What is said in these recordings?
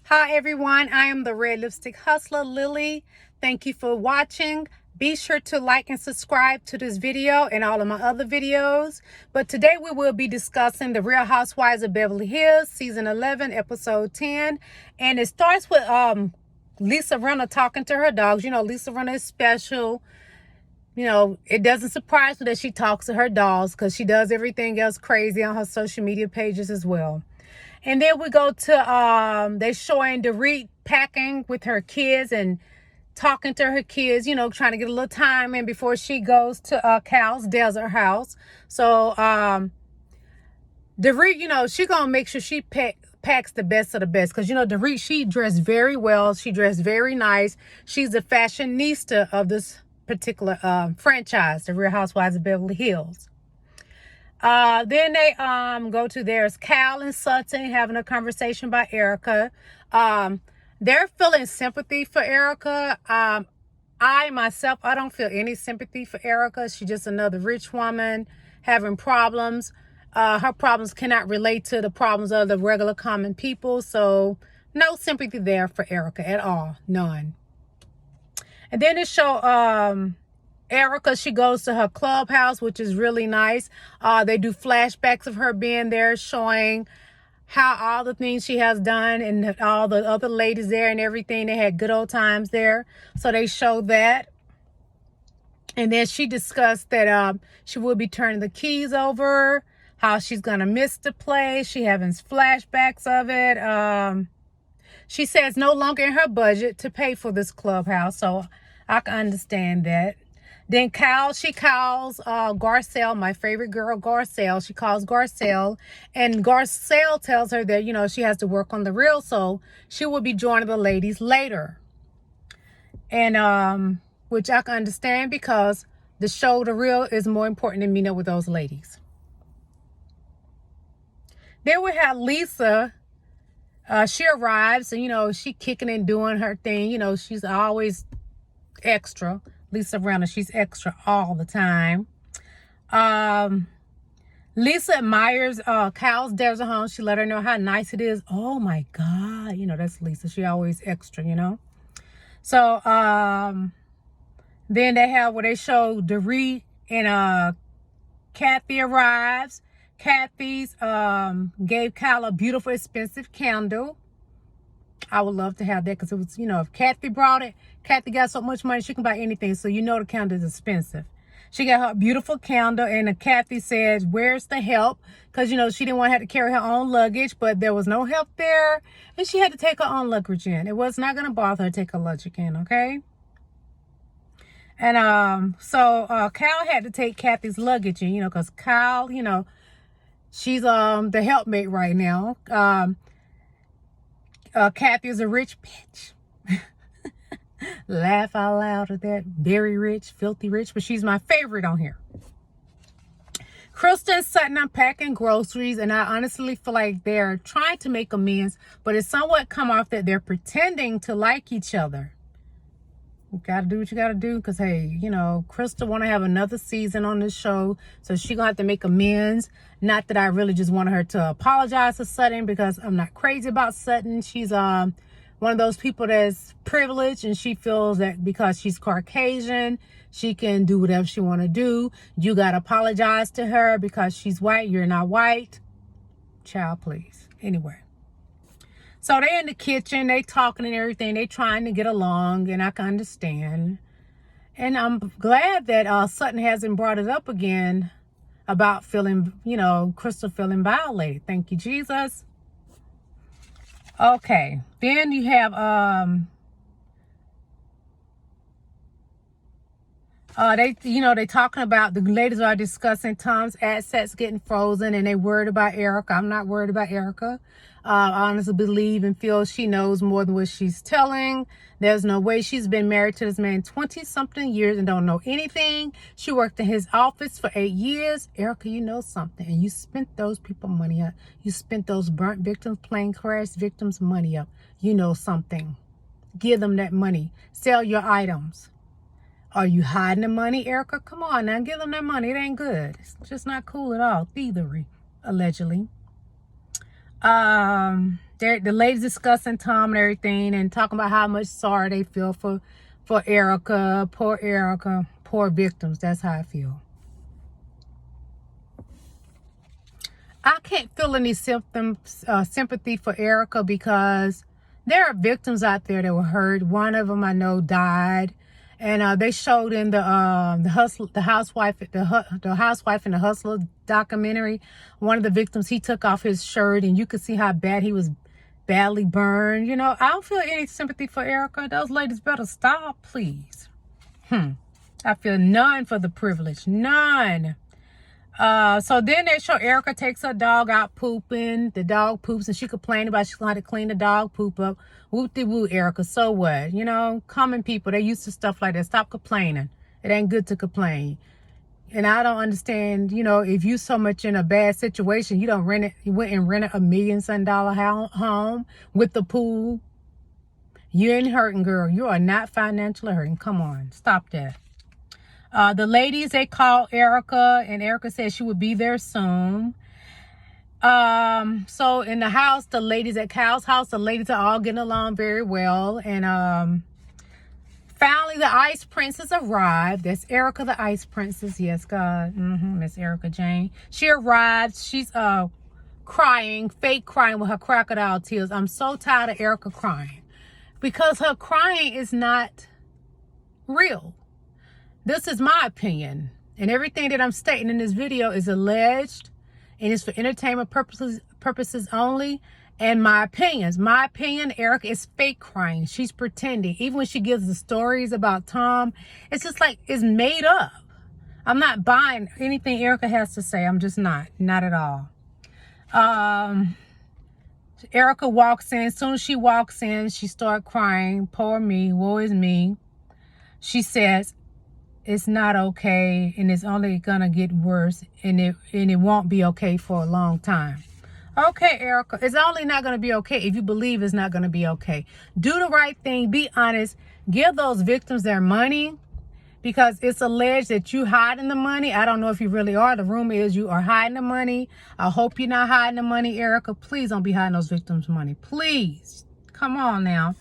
Hi everyone, I am the Red Lipstick Hustler, Lily. Thank you for watching. Be sure to like and subscribe to this video and all of my other videos. But today we will be discussing The Real Housewives of Beverly Hills, Season 11, Episode 10. And it starts with Lisa Rinna talking to her dogs. You know, Lisa Rinna is special. You know, it doesn't surprise me that she talks to her dogs because she does everything else crazy on her social media pages as well. And then we go to, they're showing Dorit packing with her kids and talking to her kids, you know, trying to get a little time in before she goes to Cal's desert house. So, Dorit, you know, she gonna make sure she packs the best of the best. Because, you know, Dorit, she dressed very well. She dressed very nice. She's the fashionista of this particular franchise, The Real Housewives of Beverly Hills. Then they go to there's Cal and Sutton having a conversation about Erika. They're feeling sympathy for Erika. I myself, I don't feel any sympathy for Erika. She's just another rich woman having problems. Her problems cannot relate to the problems of the regular common people. So no sympathy there for Erika at all. None. And then it show Erika, she goes to her clubhouse, which is really nice. They do flashbacks of her being there, showing how all the things she has done and all the other ladies there and everything. They had good old times there. So they show that. And then she discussed that she will be turning the keys over, how she's going to miss the place. She having flashbacks of it. She says no longer in her budget to pay for this clubhouse. So I can understand that. Then she calls Garcelle, my favorite girl, Garcelle. She calls Garcelle, and Garcelle tells her that, you know, she has to work on the real, so she will be joining the ladies later. And which I can understand because the show, The Real, is more important than meeting up with those ladies. Then we have Lisa. She arrives, and, you know, she kicking and doing her thing. You know, she's always extra. Lisa Rinna, she's extra all the time. Lisa admires Cal's desert home. She let her know how nice it is. Oh my God. You know, that's Lisa. She always extra, you know. So then they have where they show Dorit and Kathy arrives. Kathy's gave Cal a beautiful, expensive candle. I would love to have that because it was, you know, if Kathy brought it, Kathy got so much money, she can buy anything. So, you know, the candle is expensive. She got her beautiful candle, and Kathy says, where's the help? Because, you know, she didn't want to have to carry her own luggage, but there was no help there. And she had to take her own luggage in. It was not going to bother her to take her luggage in, okay? And so Cal had to take Kathy's luggage in, you know, because Cal, you know, she's the helpmate right now. Kathy is a rich bitch. Laugh out loud at that. Very rich, filthy rich, but she's my favorite on here. Kristen Sutton unpacking groceries, and I honestly feel like they're trying to make amends, but it's somewhat come off that they're pretending to like each other. You gotta do what you gotta do, because hey, you know, Krista want to have another season on this show, so she gonna have to make amends. Not that I really just wanted her to apologize to Sutton, because I'm not crazy about Sutton. She's one of those people that's privileged, and she feels that because she's Caucasian, she can do whatever she want to do. You gotta apologize to her because she's white. You're not white. Child, please. Anyway. So they in the kitchen, they talking and everything. They trying to get along, and I can understand. And I'm glad that Sutton hasn't brought it up again about feeling, you know, Crystal feeling violated. Thank you, Jesus. Okay. Then you have they talking about, the ladies are discussing Tom's assets getting frozen, and they worried about Erika. I'm not worried about Erika. I honestly believe and feel she knows more than what she's telling. There's no way she's been married to this man 20-something years and don't know anything. She worked in his office for 8 years. Erika, you know something, and you spent those people money up. You spent those burnt victims, plane crash victims money up. You know something. Give them that money. Sell your items. Are you hiding the money, Erika? Come on now, give them that money. It ain't good. It's just not cool at all. Thievery, allegedly. Then the ladies discussing Tom and everything and talking about how much sorry they feel for Erika, poor victims. That's how I feel. I can't feel any sympathy for Erika because there are victims out there that were hurt. One of them I know died, and they showed in the housewife and the Hustler documentary. One of the victims, he took off his shirt, and you could see how bad he was, badly burned. You know, I don't feel any sympathy for Erika. Those ladies better stop, please. I feel none for the privilege, none. So then they show Erika takes her dog out pooping. The dog poops and she complained about she had to clean the dog poop up. Whoop-de-woo, Erika, so what? You know, common people, they used to stuff like that. Stop complaining. It ain't good to complain. And I don't understand, you know, if you so much in a bad situation, you don't rent it. You went and rented $1 million home with the pool. You ain't hurting, girl. You are not financially hurting. Come on, stop that. The ladies, they called Erika, and Erika said she would be there soon. So in the house, the ladies at Cal's house, the ladies are all getting along very well. And finally, the Ice Princess arrived. That's Erika, the Ice Princess. Yes, God. Miss Erika Jane. She arrived. She's crying, fake crying with her crocodile tears. I'm so tired of Erika crying because her crying is not real. This is my opinion, and everything that I'm stating in this video is alleged and it's for entertainment purposes only. And my opinion, Erika is fake crying. She's pretending. Even when she gives the stories about Tom, it's just like it's made up. I'm not buying anything Erika has to say. I'm just not at all. Erika walks in. As soon as she walks in, she starts crying. Poor me, woe is me. She says, it's not okay, and it's only gonna get worse, and it won't be okay for a long time. Okay, Erika, it's only not gonna be okay if you believe it's not gonna be okay. Do the right thing, be honest, give those victims their money, because it's alleged that you hiding the money. I don't know if you really are. The rumor is you are hiding the money. I hope you're not hiding the money, Erika. Please don't be hiding those victims' money. Please. Come on now.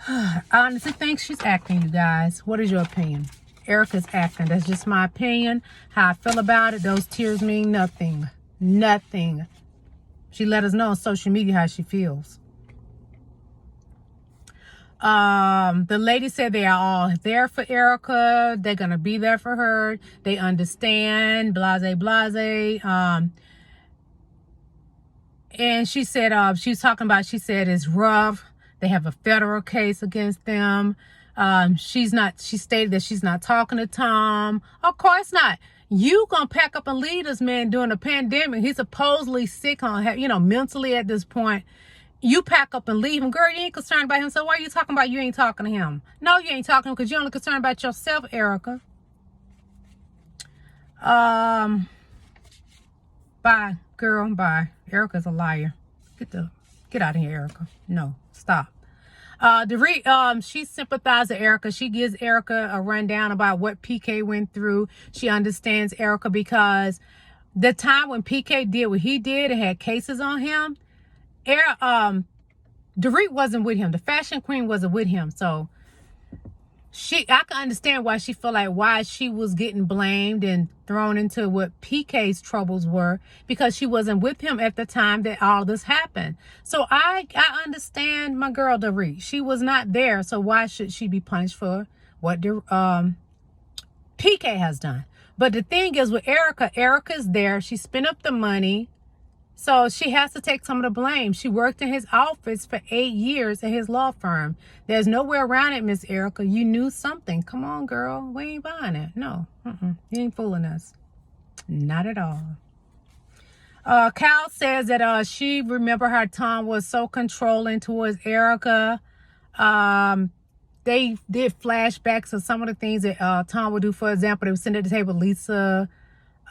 I honestly think she's acting, you guys. What is your opinion? Erika's acting. That's just my opinion. How I feel about it. Those tears mean nothing. Nothing. She let us know on social media how she feels. The lady said they are all there for Erika. They're going to be there for her. They understand. Blase, blase. And she said, she was talking about, she said it's rough. They have a federal case against them. She stated that she's not talking to Tom. Of course not. You gonna pack up and leave this man during a pandemic. He's supposedly sick on, you know, mentally at this point. You pack up and leave him. Girl, you ain't concerned about him. So why are you talking about you ain't talking to him? No, you ain't talking to him because you're only concerned about yourself, Erika. Bye, girl, bye. Erika's a liar. Get out of here, Erika. No, stop. She sympathizes with Erika. She gives Erika a rundown about what PK went through. She understands Erika because the time when PK did what he did and had cases on him, Dorit wasn't with him. The fashion queen wasn't with him. So I can understand why she felt like why she was getting blamed and thrown into what PK's troubles were, because she wasn't with him at the time that all this happened. So I understand my girl Dorit. She was not there, so why should she be punished for what PK has done? But the thing is with Erika's there. She spent up the money. So she has to take some of the blame. She worked in his office for 8 years at his law firm. There's no way around it, Miss Erika. You knew something. Come on, girl. We ain't buying it. No. You ain't fooling us. Not at all. Cal says that she remember how Tom was so controlling towards Erika. They did flashbacks of some of the things that Tom would do. For example, they would sit at the table with Lisa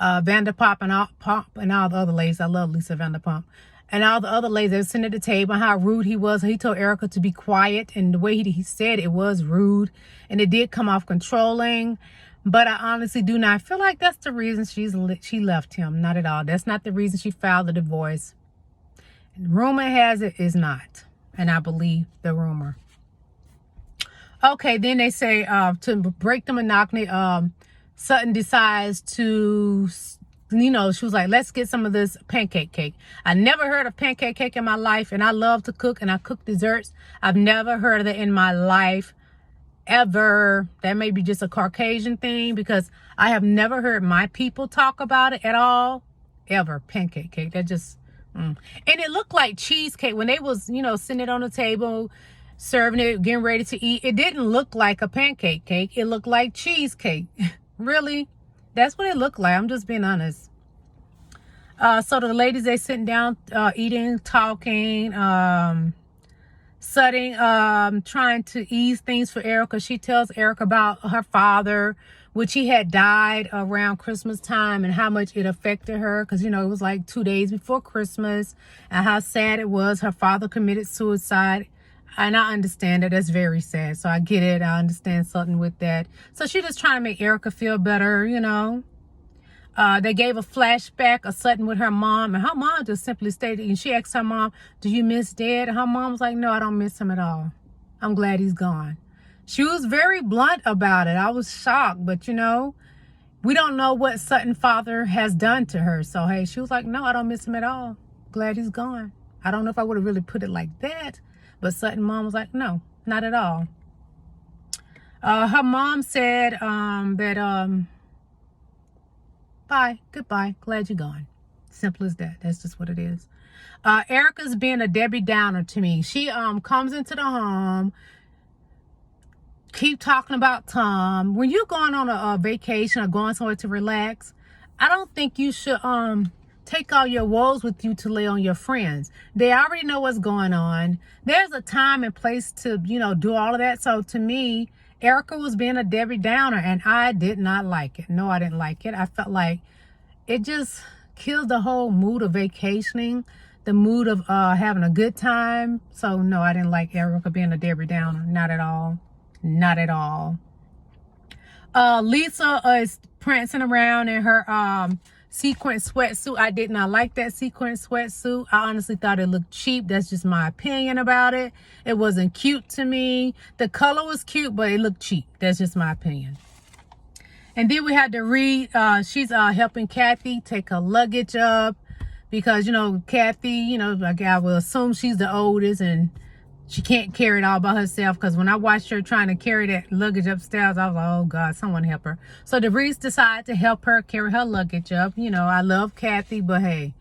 Vanderpump and all the other ladies. I love Lisa Vanderpump. And all the other ladies, they were sitting at the table and how rude he was. He told Erika to be quiet, and the way he said it was rude, and it did come off controlling. But I honestly do not feel like that's the reason she left him. Not at all. That's not the reason she filed the divorce. Rumor has it is not. And I believe the rumor. Okay, then they say to break the monotony, Sutton decides to, you know, she was like, let's get some of this pancake cake. I never heard of pancake cake in my life, and I love to cook, and I cook desserts. I've never heard of it in my life, ever. That may be just a Caucasian thing, because I have never heard my people talk about it at all, ever. Pancake cake, that just, and it looked like cheesecake when they was, you know, sitting it on the table, serving it, getting ready to eat. It didn't look like a pancake cake. It looked like cheesecake. Really? That's what it looked like. I'm just being honest. So the ladies, they sitting down, eating, talking, Sutton trying to ease things for Erika. She tells Erika about her father, which he had died around Christmas time, and how much it affected her, because, you know, it was like 2 days before Christmas, and how sad it was. Her father committed suicide, and I understand that. That's very sad. So I get it. I understand Sutton with that. So she just trying to make Erika feel better, you know. They gave a flashback of Sutton with her mom, and her mom just simply stated, and she asked her mom, do you miss Dad? And her mom was like, no, I don't miss him at all. I'm glad he's gone. She was very blunt about it. I was shocked, but, you know, we don't know what Sutton's father has done to her. So, hey, she was like, no, I don't miss him at all. Glad he's gone. I don't know if I would have really put it like that, but Sutton's mom was like, no, not at all. Her mom said that, bye, goodbye, glad you're gone. Simple as that. That's just what it is. Erika's being a Debbie Downer to me. She comes into the home, keep talking about Tom. When you're going on a vacation or going somewhere to relax, I don't think you should take all your woes with you to lay on your friends. They already know what's going on. There's a time and place to, you know, do all of that. So to me, Erika was being a Debbie Downer, and I did not like it. No, I didn't like it. I felt like it just killed the whole mood of vacationing, the mood of having a good time. So no, I didn't like Erika being a Debbie Downer. Not at all. Not at all. Lisa is prancing around in her sequin sweatsuit. I did not like that sequin sweatsuit. I honestly thought it looked cheap. That's just my opinion about it. It wasn't cute to me. The color was cute, but it looked cheap. That's just my opinion. And then we had to read, she's helping Kathy take her luggage up, because, you know, Kathy, you know, like, I will assume she's the oldest, and she can't carry it all by herself, because when I watched her trying to carry that luggage upstairs, I was like, oh God, someone help her. So DeReese decided to help her carry her luggage up. You know, I love Kathy, but hey,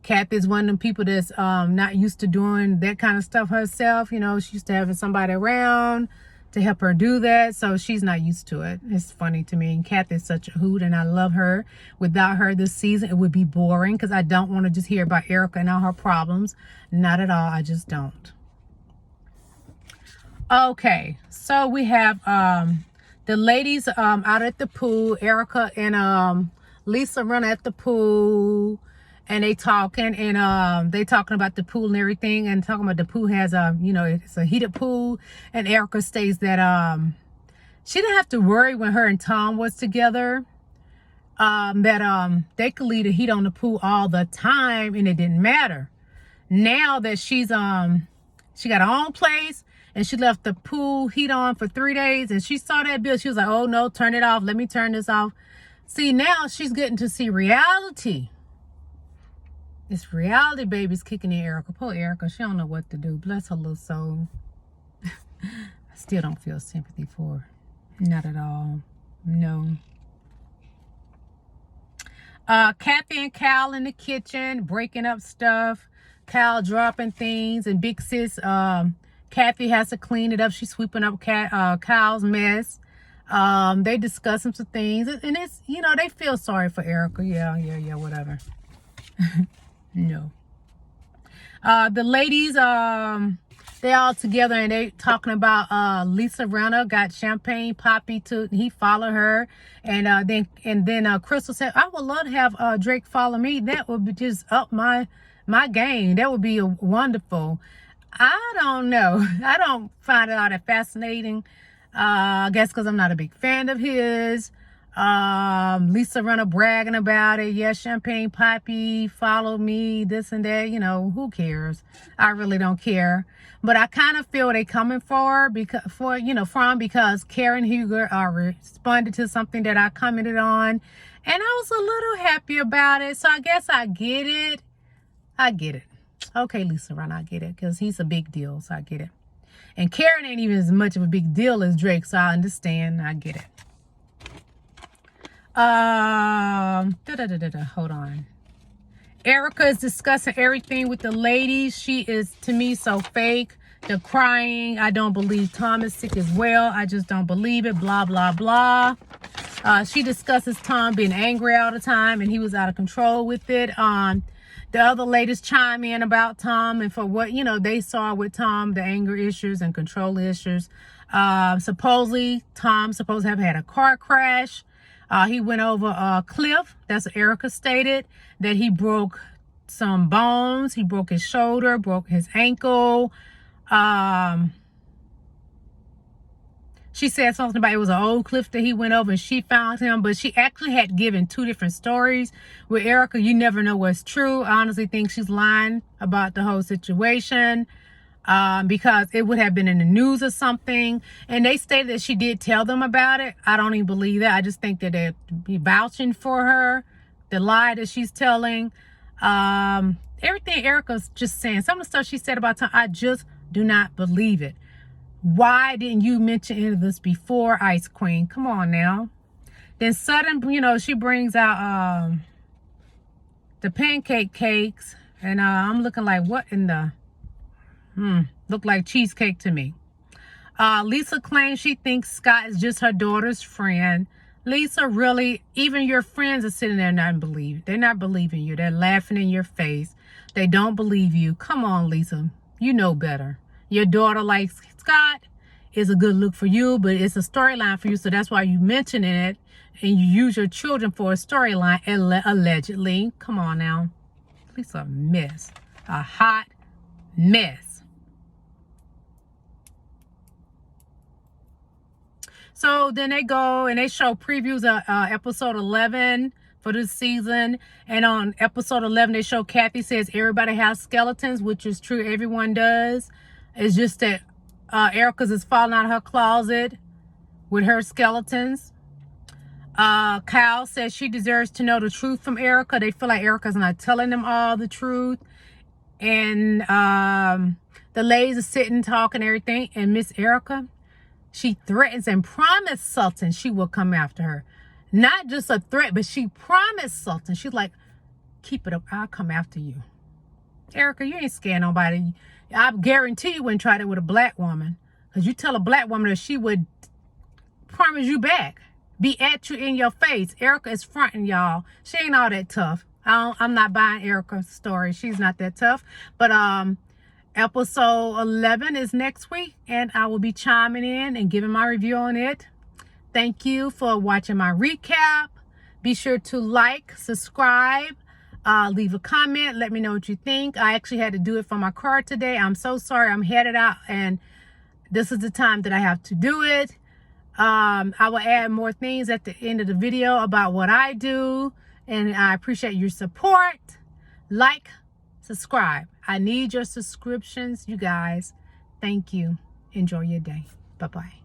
Kathy's one of them people that's not used to doing that kind of stuff herself. You know, she's used to having somebody around to help her do that, so she's not used to it. It's funny to me. And Kathy's such a hoot, and I love her. Without her this season, it would be boring, because I don't want to just hear about Erika and all her problems. Not at all. I just don't. Okay, so we have the ladies out at the pool. Erika and Lisa run at the pool, and they talking, and they talking about the pool and everything, and talking about the pool has you know, it's a heated pool. And Erika states that she didn't have to worry when her and Tom was together, that they could leave the heat on the pool all the time and it didn't matter. Now that she's she got her own place, and she left the pool heat on for 3 days, and she saw that bill, she was like, oh no, turn it off, let me turn this off. See, now she's getting to see reality. It's reality, baby's kicking in Erika. Poor Erika, she don't know what to do. Bless her little soul. I still don't feel sympathy for her. Not at all. No. Kathy and Cal in the kitchen, breaking up stuff. Cal dropping things, and big sis, Kathy has to clean it up. She's sweeping up Cal's mess. They discussing some things, and it's, you know, they feel sorry for Erika. Yeah, whatever. No. The ladies, they all together, and they talking about Lisa Renner got champagne poppy to, he followed her, and then Crystal said, I would love to have Drake follow me. That would be just up my game. That would be wonderful. I don't know. I don't find it all that fascinating. I guess because I'm not a big fan of his. Lisa Rinna bragging about it. Yeah, Champagne Poppy, follow me, this and that. You know, who cares? I really don't care. But I kind of feel they coming for her because Karen Huger responded to something that I commented on. And I was a little happy about it. So I guess I get it. I get it. Okay, Lisa Rinna, I get it. Because he's a big deal. So I get it. And Karen ain't even as much of a big deal as Drake. So I understand. I get it. Hold on. Erika is discussing everything with the ladies. She is, to me, so fake. The crying. I don't believe Tom is sick as well. I just don't believe it. Blah, blah, blah. She discusses Tom being angry all the time and he was out of control with it. The other ladies chime in about Tom and for what, they saw with Tom, the anger issues and control issues. Supposedly, Tom's supposed to have had a car crash. He went over a cliff. That's what Erika stated. That he broke some bones. He broke his shoulder, broke his ankle. She said something about it was an old cliff that he went over and she found him. But she actually had given two different stories. With Erika, you never know what's true. I honestly think she's lying about the whole situation. Because it would have been in the news or something. And they stated that she did tell them about it. I don't even believe that. I just think that they'd be vouching for her. The lie that she's telling. Everything Erika's just saying. Some of the stuff she said about Tom, I just do not believe it. Why didn't you mention any of this before, Ice Queen? Come on now. Then Sutton, she brings out the pancake cakes. And I'm looking like, what in the... Look like cheesecake to me. Lisa claims she thinks Scott is just her daughter's friend. Lisa, really, even your friends are sitting there not believing. They're not believing you. They're laughing in your face. They don't believe you. Come on, Lisa. You know better. Your daughter likes Scott. Is a good look for you, but it's a storyline for you. So that's why you mention it. And you use your children for a storyline, allegedly. Come on now. Lisa, a mess. A hot mess. So then they go and they show previews of episode 11 for this season. And on episode 11, they show Kathy says everybody has skeletons, which is true. Everyone does. It's just that Erika's is falling out of her closet with her skeletons. Kyle says she deserves to know the truth from Erika. They feel like Erika's not telling them all the truth. And the ladies are sitting, talking, everything. And Miss Erika, she threatens and promised Sutton she will come after her. Not just a threat, but she promised Sutton. She's like, keep it up. I'll come after you. Erika, you ain't scared nobody. I guarantee you wouldn't try that with a black woman. Because you tell a black woman that she would promise you back. Be at you in your face. Erika is fronting, y'all. She ain't all that tough. I'm not buying Erika's story. She's not that tough. But episode 11 is next week, and I will be chiming in and giving my review on it. Thank you for watching my recap. Be sure to like, subscribe, leave a comment. Let me know what you think. I actually had to do it for my car today. I'm so sorry. I'm headed out, and this is the time that I have to do it. I will add more things at the end of the video about what I do, and I appreciate your support. Like, subscribe. I need your subscriptions, you guys. Thank you. Enjoy your day. Bye-bye.